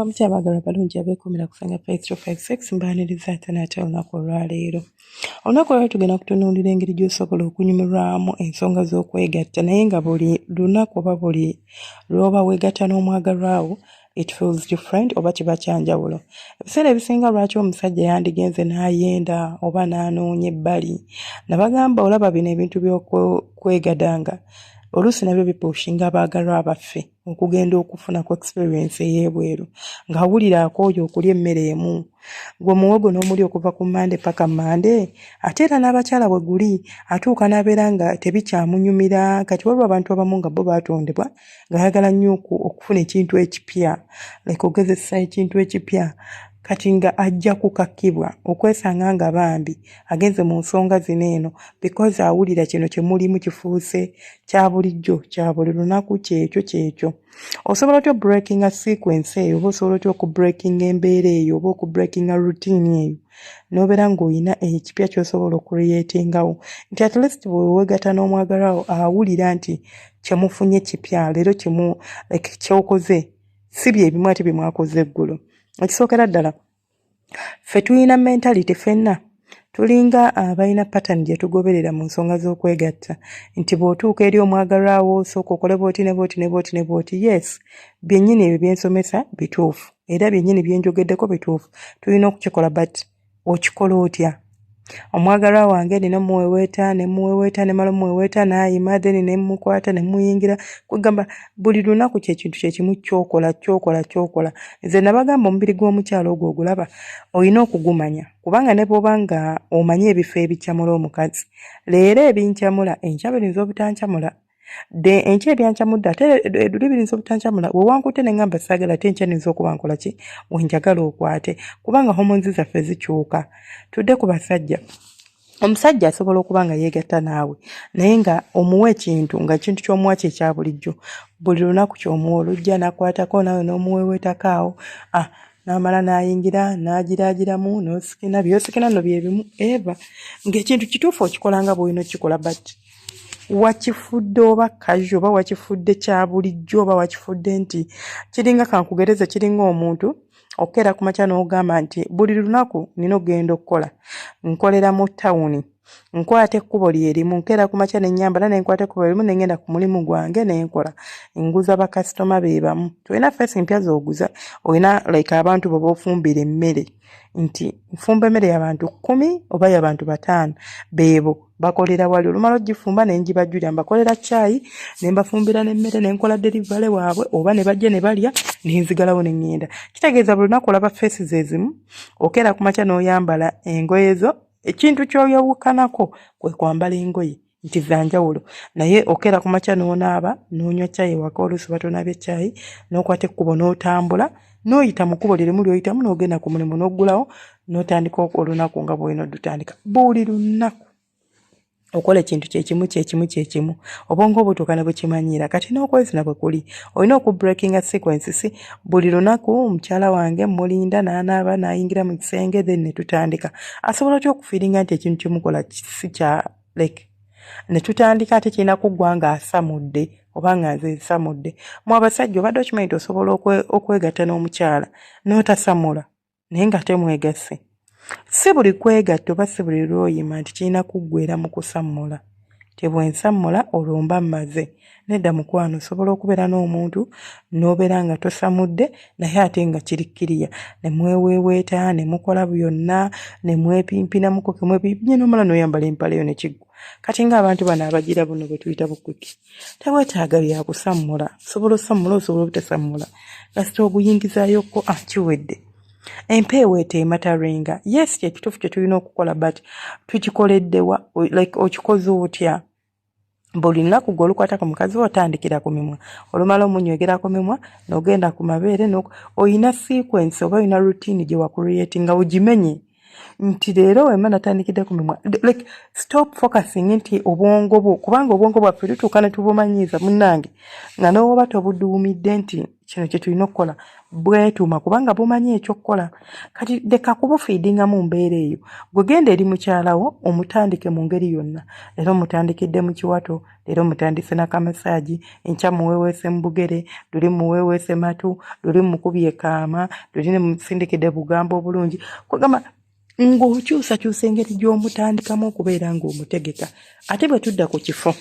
mutya abaagala balungi abeekumira kusanga face to face sex mbaaniriza ate n'ate olunaku olwaleero. Olunaku olwaleero tugenda kutunuulira engeri gy'osobola okunyumirwamu ensonga z'okwegatta naye nga buli lunaku oba buli lw'oba weegatta n'omwagalwawo it feels different oba kiba kyanjawulo. Ebiseera ebisinga lwaki omusajja yandigenze n'ayenda oba n'anoonya ebbali. Nabagamba olaba bino ebintu by'okwegadanga oluusi nabyo bipushinga abaagalwa abaffe okugenda okufuna ku experience ey'ebweru ng'awulira akooye okulya emmere emu gwe muwogo n'omuli okuva ku Mande paka Mande ate era n'abakyala bwe guli atuuka n'abeera nga tebikyamunyumira kati waliwo abantu abamu nga bo baatondebwa ng'ayagala nnyo okufuna ekintu ekipya okugezesa ekintu ekipya kati nga ajja kukakkibwa okwesanga nga bambi agenze mu nsonga zino eno because awulira kino kye mulimu kifuuse kya bulijjo kya buli lunaku kyekyo. Osobola otya breaking sequence eyo oba osobola otya okubreaking embeera eyo oba okubreaking routine eyo n'obeera ng'olina ekipya ky'osobola okureyetingawo nti at least bwe weegatta n'omwagalwawo awulira nti kyemufunye kipya leero kyokoze si bye bimu ate bye mwakoze eggulo. Ekisookera ddala ffe tulina mentality ffenna tulinga abalina pattern gye tugoberera mu nsonga z'okwegatta nti bw'otuuka eri omwagalwawo sooka okole booti ne booti ne booti ne booti yes byennyini ebyo byensomesa bituufu era byennyini byenjogeddeko bituufu tulina okukikola but okikola otya. Omwagalwa wange nina muweweeta ne mala muweweeta n'ayima then ne mukwata ne muyingira kugamba buli lunaku kintu kye kimu kyokola. Nze nabagamba omubiri gw'omukyalo ogwo ogulaba olina okugumanya kubanga ne bw'oba nga omanye ebifo ebikyamula omukazi leero ebincamula enkya birinza obutancamula enkya ebyancamudde ate luli birinza obutancamula we wankute ne ngamba saagala ate enkya niyinza okuba nkola ki wenjagala okwate kubanga hormones zaffe zikyuka. Tudde ku basajja. Omusajja asobola okuba nga yeegatta naawe naye nga omuwa ekintu nga kintu ky'omuwa kye kya bulijjo buli lunaku ky'omuwa olujja n'akwatako naawe n'omuweeweetako awo n'amala n'ayingira n'agiraagiramu n'osikina by'osikina no bye bimu eva ng'ekintu kituufu okikola nga bw'olina okikola but wakifudde oba kajjo oba wakifudde kya bulijjo oba wakifudde nti kiringa kankugereze kiringa omuntu okera ku makya n'ogamba nti buli lunaku nina ogenda okukola nkolera mu ttawuni nkwata ekkubo lyerimu nkera ku makya n'ennyambala ne nkwata ekkubo lyerimu ne ngenda ku mulimu gwange ne nkola nguza bakasitoma be bamu tulina feesi mpya z'oguza olina abantu bwe boofumbira emmere nti nfumba emmere y'abantu 10 oba y'abantu 5 beebo bakolera wali olumala ogifumba ne njibajjulira mbakolera caayi ne mbafumbira n'emmere ne nkola delivery waabwe oba ne bajja ne balya ne nzigalawo ne ngenda. Kitegeeza buli lunaku olaba feesi zezimu okera ku makya n'oyambala engoye zo ekintu ky'oyawukanako kwe kwambala engoye nti zanjawulo naye okera ku makya n'onaaba n'onywa caayi waka oluusi batonaabye caayi n'okwata ekkubo n'otambula n'oyita mu kkubo lirimu ly'oyitamu n'ogenda ku mulimu n'oggulawo n'otandika olunaku nga bw'olina oddutandika buli lunaku okola ekintu kyekimu obwongo obutuuka ne bukimanyira kati n'okwezi nabwe kuli olina okubreakinga sequence si buli lunaku mukyala wange mulinda n'anaaba n'ayingira mu kisenge then ne tutandika asobola otya okufiiringa nti ekintu kyemukola si kya ne tutandika ate kirina kuggwa nga asamudde oba nga nze nsamudde. Mu abasajja obadde okimanyi nti osobola okwegatta n'omukyala n'otasamula naye nga temwegasse. Si buli kwegatta oba si buli lw'oyima nti kirina kuggweera mu kusamula tebwensamula olwo mba mmaze nedda mukwano osobola okubeera n'omuntu n'obeera nga tosamudde naye ate nga kirikkiriya ne mweweeweeta ne mukola byonna ne mwepimpinamuko kemwepimpinye n'omala n'oyambala empaleyo ne kiggwa kati ng'abantu bano abagira buno bwe tuyita bukwiki tewetaaga bya kusamula osobola osamula osobola obutasamula kasita oguyingizaayoko kiwedde. Empeewo eteematarenga yes kyekituufu kye tulina okukola but tukikoleddewa okikoze otya buli lunaku gw'olukwata ku mukazi we otandikira ku mimwa olumala omunywegera ku mimwa n'ogenda ku mabeere oyina sequence oba oyina routine gye wakureyetinga ogimenye nti leero wemma natandikidde ku mimwa stop focusing nti obwongo bwo kubanga obwongo bwaffe tutuuka ne tubumanyiiza munnange nga n'oba tobuduumidde nti kino kye tulina okukola bwetuuma kubanga bumanyi ekyokukola. Kati leka kubufiidinga mu mbeera eyo. Gwe genda eri mukyalawo omutandike mu ngeri yonna. Leero mutandikidde mu kiwato, leero mutandise n'akamasaagi, enkya muweeweese mu bugere, luli muweeweese matu, luli mukubye kaama, luli musindikidde bugambo obulungi. Kugamba ng'okyusakyusa engeri gy'omutandikamu okubeera ng'omutegeka. Ate bwe tudda ku kifo,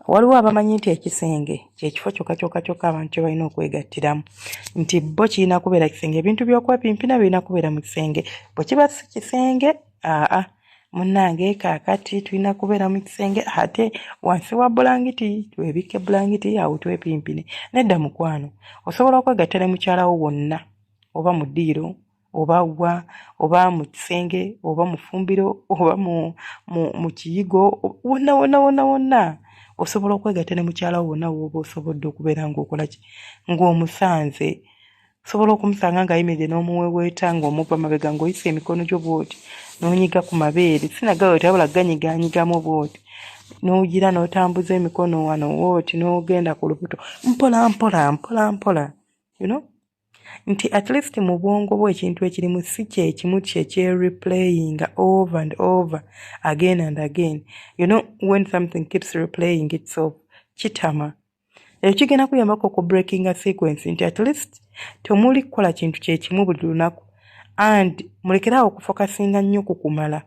waliwo abamanyi nti ekisenge kyekifo kyokka abantu kye balina okwegattiramu, nti bo kirina kubeera kisenge, ebintu by'okwepimpina birina kubeera mu kisenge. Bwe kiba si kisenge, munnange kaakati tulina kubeera mu kisenge, ate wansi wa bulangiti twebikke bulangiti awo twepimpine. Nedda mukwano, osobola okwegatta ne mukyalawo wonna, oba mu ddiiro, oba wa, oba mu kisenge, oba mu ffumbiro, oba mu kiyigo, wonna osobola okwegatta ne mukyalawo wonna w'oba osobodde okubeera ng'okola ki, ng'omusanze. Osobola okumusanga ng'ayimiridde n'omuweweeta ng'omuva mabega ng'oyisa emikono gyo bw'oti n'onyiga ku mabeere, sinagawe tabula ganyiganyigamu bw'oti, n'ogira n'otambuza emikono wano w'oti n'ogenda ku lubuto mpola, you know, nti at least mu bwongo bwe ekintu ekirimu si kyekimu replaying over and over again and again. You know, when something keeps replaying itself, kitama. Kigenda kuyambako ku breaking a sequence nti at least tomuli kukola kintu kyekimu buli lunaku and mulekerawo okufokasinga nnyo ku kumala.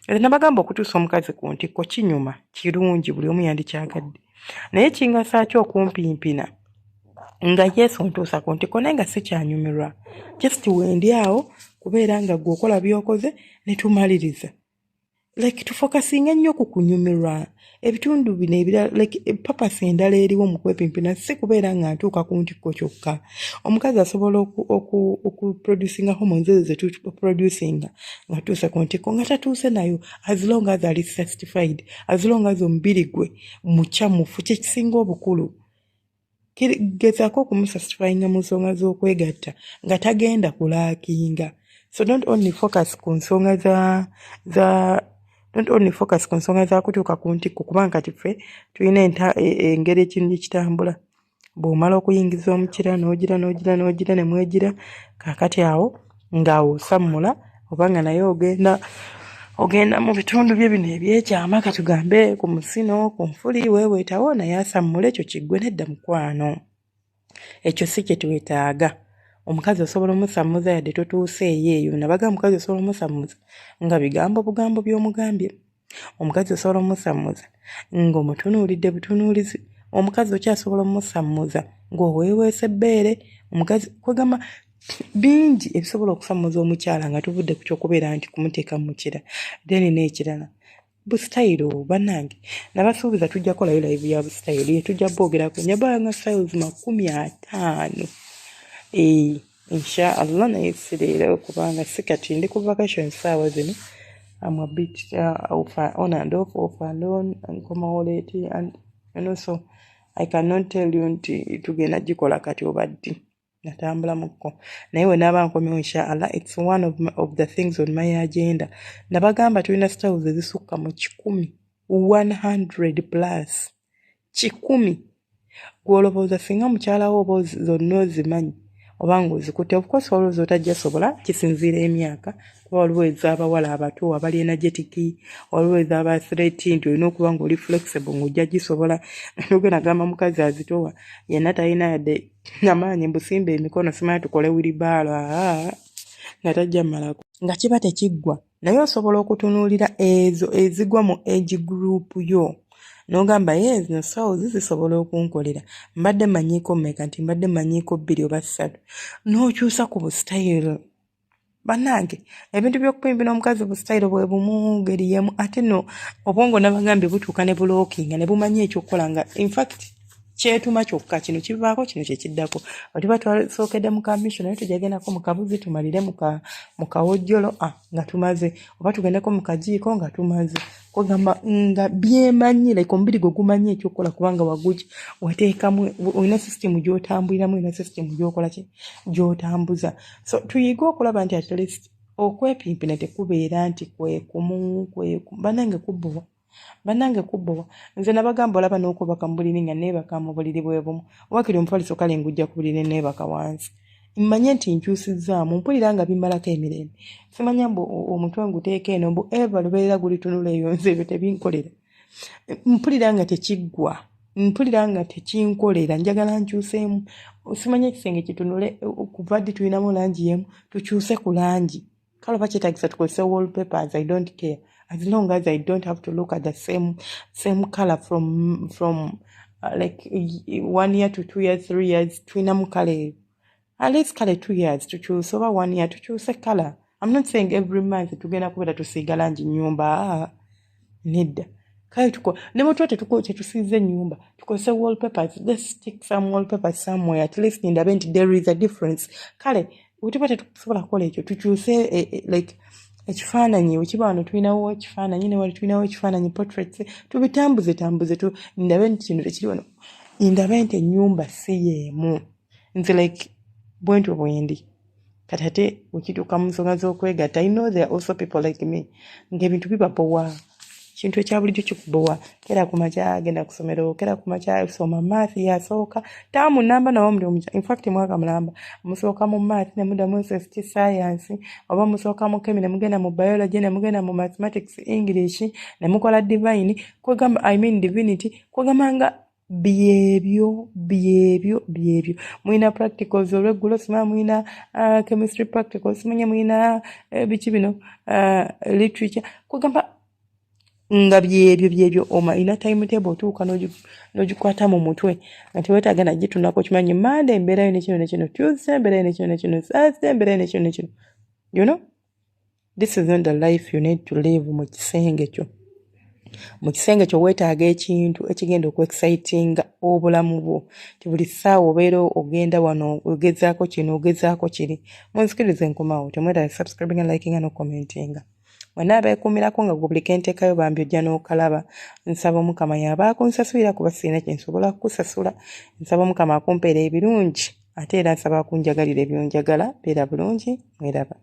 Era nabagamba okutuusa omukazi ku ntikko kinyuma kirungi, buli omu yandikyagadde, naye kingasa ki okumpimpina nga yesu ntuusa ku ntikko naye nga si kyanyumirwa, just wendi awo kubeera nga gw'okola by'okoze ne tumaliriza. Like tufokasinga nnyo ku kunyumirwa. Ebitundu bino ebirala, like papasi endala eriwo mu kwepimpina si kubeera nga ntuuka ku ntikko kyokka. Omukazi asobola okuproducinga hormones ezo zetuproducinga nga tuuse ku ntikko nga tatuuse nayo, as long as ali satisfied, as long as omubiri gwe mukyamufu, kye kisinga obukulu. Gezaako okumusatisfyinga mu nsonga z'okwegatta nga tagenda kulaakinga. So don't only focus ku nsonga za kutuuka ku ntikko, kubanga kati ffe tulina engeri ekintu gye kitambula. Bw'omala okuyingiza omukira n'ogira ne mwegira, kaakati awo ng'awo osammula, oba nga naye ogenda mu bitundu bye bino ebyekyama, katugambe ku musino, ku nfuli, weeweetawo naye asammula, ekyo kiggwe. Nedda mukwano, ekyo si kye twetaaga. Omukazi osobola omusammuza yadde totuuseeyo eyo. Nabaga omukazi osobola omusammuza nga bugambo by'omugambye. Omukazi osobola omusammuza ng'omutunuulidde butunuulizi. Omukazi okyasobola omusammuza ng'oweeweese ebbeere. Omukazi kwegamba bingi ebisobola okusammuza omukyala nga tuvudde ku kyokubeera nti kumuteeka mu mukira. Then n'ekirala busitayiro, bannange nabasuubiza tujja kolayo live ya busitayiro ye tujja boogerako nyabanga styles 50. Inshallah naye sireero kubanga si kati ndi ku vacation saawa zino. I'm a bit on and off and on, nkomawo late, and also I cannot tell you nti tugenda gikola kati obaddi natambula mukko, naye we naaba nkomyewo inshallah, it's one of the things on my agenda. Nabagamba tulina styles ezisukka mu 100 plus 10. Gwolowooza singa mukyalawo oba zonna ozimanyi oba ng'ozikutte, of course olowooza otajja sobola, kisinziira emyaka. Kuba waliwo ez'abawala abato abali energetic, waliwo ez'abathireti nti olina okuba ng'oli flexible ng'ojja gisobola. Nogenda gamba mukazi azitowa yenna talina yadde amaanyi mbusimba emikono simanyi tukole wheelbarrow nga tajja mmalako, nga kiba tekiggwa. Naye osobola okutunuulira ezo ezigwa mu age group yo n'ogamba zino styles zisobola okunkolera. Mbadde manyiiko mmeka nti mbadde manyiiko 2 oba 3, n'okyusa ku busitayiro. Bannange ebintu by'okupimpina omukazi busitayiro bwe bumu ngeri yemu, ate no obwongo nabagambye butuuka ne bulookinga ne bumanyi ekyokukola nga in fact kyetuma kyokka kino kivaako kino kyekiddako. Otiba twasookedde mu kamisho naye tujagendako mu kabuzi tumalire mu kawojjolo nga tumaze, oba tugendeko mu kajiiko nga tumaze. Kwegamba nga byemanyi, like omubiri gwe gumanyi ekyokukola kubanga wateekamu, olina system gy'otambuliramu, olina system gy'okola gy'otambuza. So tuyiga okulaba nti at least okwepimpina tekubeera nti kwekumu bannange kubbuwa. bannange kubbowa nze nabagamba olaba n'okubaka mu buliri nga neebaka mu buliri bwe bumu wakiri omufaliso kale ngujja ku buliri neebaka wansi mmanye nti nkyusizzaamu mpulira nga bimmalako emirembe simanya mbu omutwe nguteeka eno mbu eva lubeerera gulitunula eyo nze ebyo tebinkolera mpulira nga tekiggwa mpulira nga tekinkolera njagala nkyuseemu simanya ekisenge kitunule kuva ddi tulinamu langi yemu tukyuse ku langi kale oba kyetagisa tukozese wallpapers I don't care as long as I don't have to look at the same color from like 1 year to 2 years 3 years tulinamu kale at least kale 2 years tukyuse oba 1 year tukyuse color I'm not saying every month tugenda kubeera tusiiga langi nyumba nedda kale ne bwe tuba tetusiize ennyumba tukozese wallpapers let's stick some wallpapers somewhere at least ndabe nti there is a difference kale bwe tuba tetusobola kukola ekyo tukyuse like ekifaananyi wekiba wano tulinawo ekifaananyi ne wali tulinawo ekifaananyi portraits tubitambuze ndabe nti kino tekiri wano ndabe nti ennyumba si yeemu nze like bwentyo bwendi kati ate wekituuka mu nsonga z'okwegatta I know there are also people like me ng'ebintu bibabowa kintu ekya bulijjo kikubowa kera ku makya genda ku ssomero kera ku makya soma maathi yasooka taamu namba nawo muli omukya in fact mwaka mulamba musooka mu maathi ne muddamu SST science oba musooka mu chemistry ne mugenda mu biology ne mugenda mu mathematics English ne mukola divine kwegamba I mean divinity kwegamba nga byebyo mwina practicals olweggulo simanya mwina chemistry practicals simanya mwina biki bino literature kwegamba nga byebyo ina timetable otuuka n'ogikwata mu mutwe nti weetaaga nagitunako kimanyi Monday embeerayo nekino Tuesday embeerayo nekino Thursday embeerayo nekino you know this is not the life you need to live mu kisenge kyo weetaaga ekintu ekigenda okuexcitinga obulamu bwo ti buli ssaawa obeera ogenda wano ogezaako kino ogezaako kiri munzikirize nkomawo temwetaaga subscribing and liking and commentinga mwenna abeekuumirako nga buli kenteekayo bambi ojja n'okalaba nsaba Omukama y'abaako nsasulira kuba sirina kye nsobola kukusasula nsaba Omukama akumpeera ebirungi ate era nsaba akunjagalira ebyonjagala beera bulungi mweraba